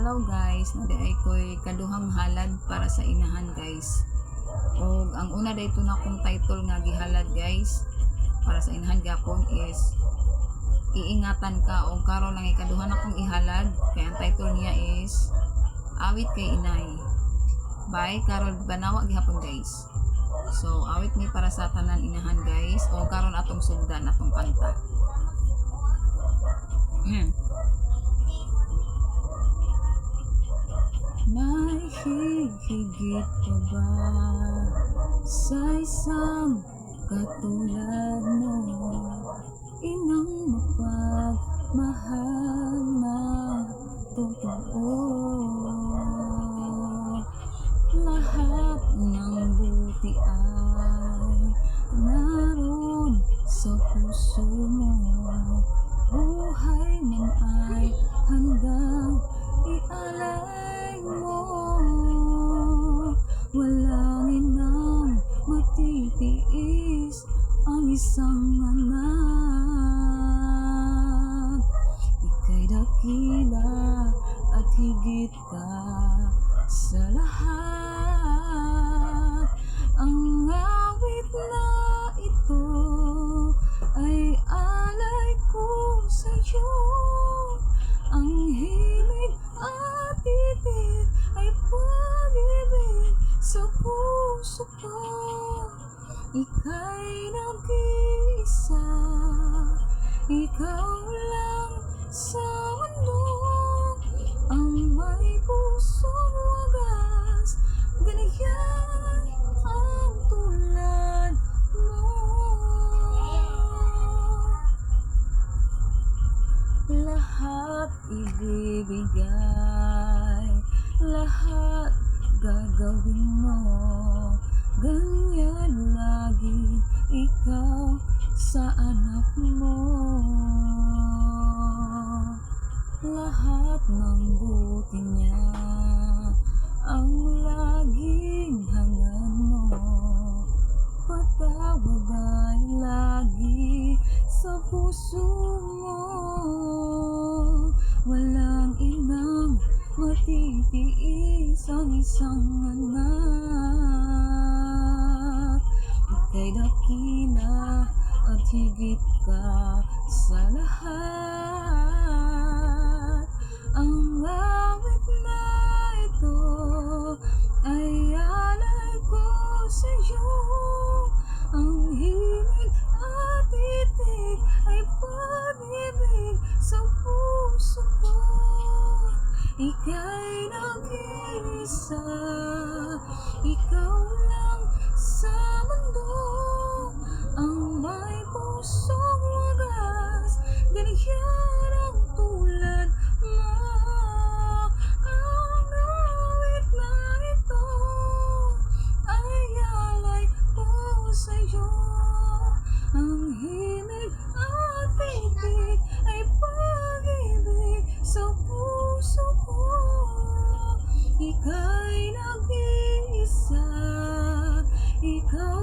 adlaw guys, na ay ko'y kaduhang halad para sa inahan guys. O ang una dito na kong title nga gihalad guys para sa inahan gapon is iingatan ka, o karon lang ikaduhan akong ihalad kaya ang title niya is awit kay inay by Carol Banawa gihapon guys. So awit ni para sa tanan inahan guys, o karon atong sugdan atong kanta. May higit pa ba sa isang katulad mo, inang mapagmahal na totoo? Lahat ng buti ay naroon sa puso mo, buhay man ay handang ialay mo. Walang inang matitiis ang isang anak. Ika'y dakila at higit ka sa lahat. Ang awit na ito ay alay ko sa'yo. Ang himig at titig ay pag-ibig sa puso ko. Ika'y nag-iisa, ikaw lang sa mundo, ang may pusong wagas, ganyan ang tulad mo. Lahat ibibigay, lahat gagawin mo, ganyan lagi ikaw sa anak mo. Lahat ng buti niya ang laging hangad mo, patawad ay lagi sa puso mo. Walang inang matitiis ang isang anak. Ika'y dakila at higit ka sa lahat. Ang awit na ito ay alay ko sa'yo. Ang himig at titig ay pag-ibig sa puso ko. Ika'y nag-iisa, ikaw lang sa mundo, ang may pusong wagas, ganyan ang tulad mo. Ang awit na ito ay alay ko sa'yo. Ang himig at titig ay pag-ibig sa puso ko. Ika'y nag-iisa, ikaw